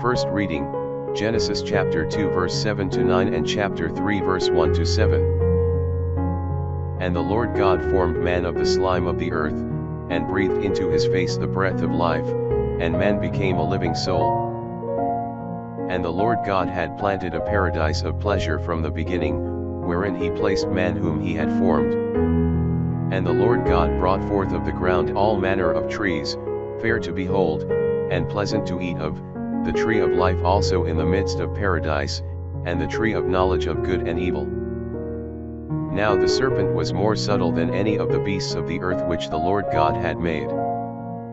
First reading, Genesis chapter 2 verse 7 to 9 and chapter 3 verse 1 to 7. And the Lord God formed man of the slime of the earth, and breathed into his face the breath of life, and man became a living soul. And the Lord God had planted a paradise of pleasure from the beginning, wherein he placed man whom he had formed. And the Lord God brought forth of the ground all manner of trees, fair to behold, and pleasant to eat of, the tree of life also in the midst of paradise, and the tree of knowledge of good and evil. Now the serpent was more subtle than any of the beasts of the earth which the Lord God had made.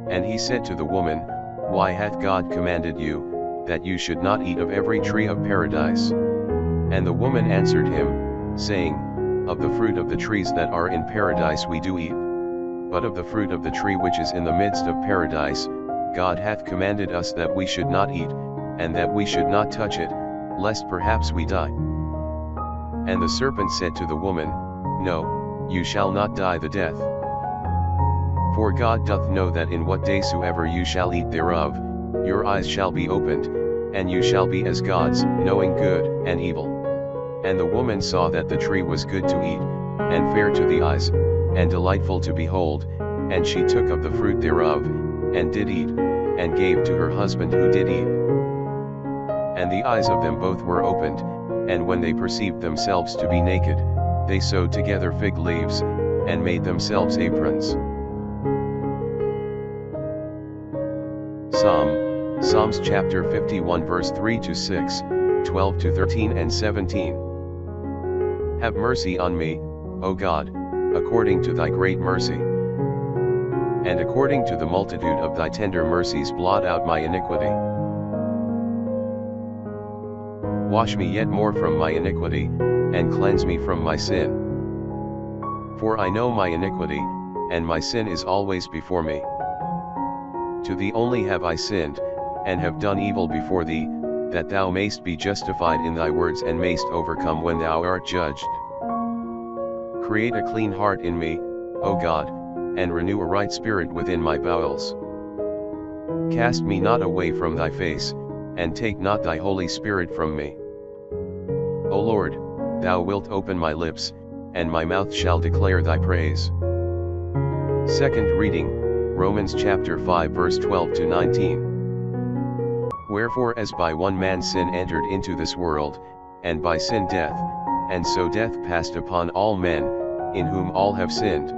And he said to the woman, Why hath God commanded you, that you should not eat of every tree of paradise? And the woman answered him, saying, Of the fruit of the trees that are in paradise we do eat. But of the fruit of the tree which is in the midst of paradise, God hath commanded us that we should not eat, and that we should not touch it, lest perhaps we die. And the serpent said to the woman, No, you shall not die the death. For God doth know that in what day soever you shall eat thereof, your eyes shall be opened, and you shall be as gods, knowing good and evil. And the woman saw that the tree was good to eat, and fair to the eyes, and delightful to behold, and she took of the fruit thereof, and did eat, and gave to her husband who did eat. And the eyes of them both were opened, and when they perceived themselves to be naked, they sewed together fig leaves, and made themselves aprons. Psalms chapter 51 verse 3 to 6, 12 to 13 and 17. Have mercy on me, O God, according to thy great mercy. And according to the multitude of thy tender mercies blot out my iniquity. Wash me yet more from my iniquity, and cleanse me from my sin. For I know my iniquity, and my sin is always before me. To thee only have I sinned, and have done evil before thee, that thou mayst be justified in thy words and mayst overcome when thou art judged. Create a clean heart in me, O God, and renew a right spirit within my bowels. Cast me not away from thy face, and take not thy Holy Spirit from me. O Lord, thou wilt open my lips, and my mouth shall declare thy praise. Second reading, Romans chapter 5 verse 12 to 19. Wherefore as by one man sin entered into this world, and by sin death, and so death passed upon all men, in whom all have sinned.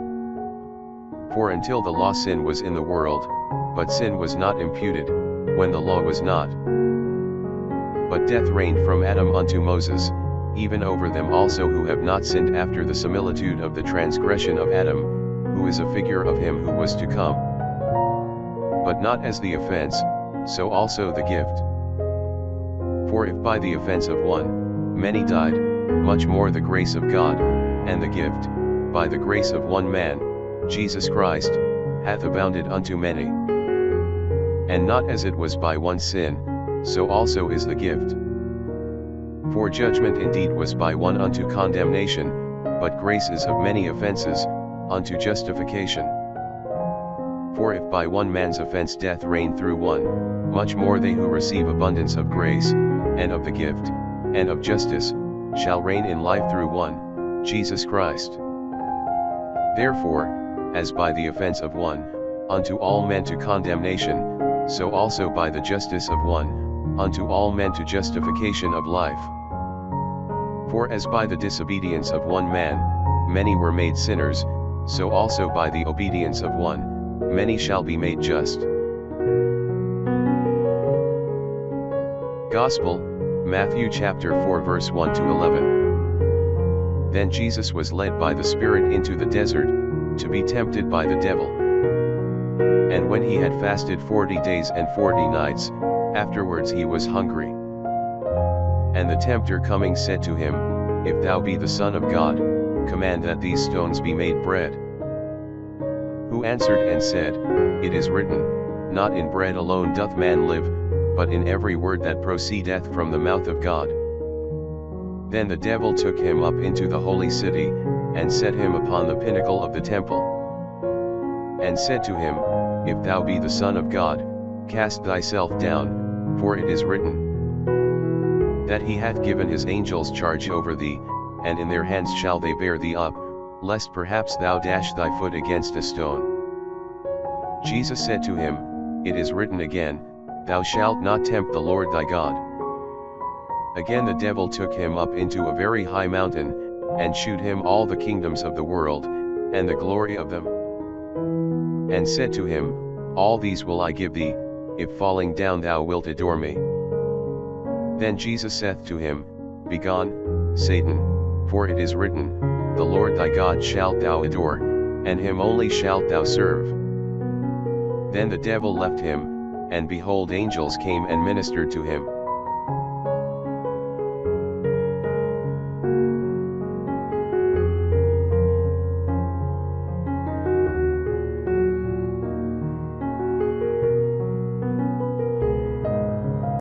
For until the law sin was in the world, but sin was not imputed, when the law was not. But death reigned from Adam unto Moses, even over them also who have not sinned after the similitude of the transgression of Adam, who is a figure of him who was to come. But not as the offense, so also the gift. For if by the offense of one, many died, much more the grace of God, and the gift, by the grace of one man, Jesus Christ, hath abounded unto many. And not as it was by one sin, so also is the gift. For judgment indeed was by one unto condemnation, but grace is of many offenses, unto justification. For if by one man's offense death reigned through one, much more they who receive abundance of grace, and of the gift, and of justice, shall reign in life through one, Jesus Christ. Therefore, as by the offense of one, unto all men to condemnation, so also by the justice of one, unto all men to justification of life. For as by the disobedience of one man, many were made sinners, so also by the obedience of one, many shall be made just. Gospel, Matthew chapter 4 verse 1 to 11. Then Jesus was led by the Spirit into the desert, to be tempted by the devil. And when he had fasted 40 days and 40 nights, afterwards he was hungry. And the tempter coming said to him, If thou be the Son of God, command that these stones be made bread. Who answered and said, It is written, Not in bread alone doth man live, but in every word that proceedeth from the mouth of God. Then the devil took him up into the holy city, and set him upon the pinnacle of the temple. And said to him, If thou be the Son of God, cast thyself down, For it is written, that he hath given his angels charge over thee, and in their hands shall they bear thee up, lest perhaps thou dash thy foot against a stone. Jesus said to him, It is written again, Thou shalt not tempt the Lord thy God. Again the devil took him up into a very high mountain, and shewed him all the kingdoms of the world, and the glory of them. And said to him, All these will I give thee, if falling down thou wilt adore me. Then Jesus saith to him, Begone, Satan, for it is written, The Lord thy God shalt thou adore, and him only shalt thou serve. Then the devil left him, and behold angels came and ministered to him.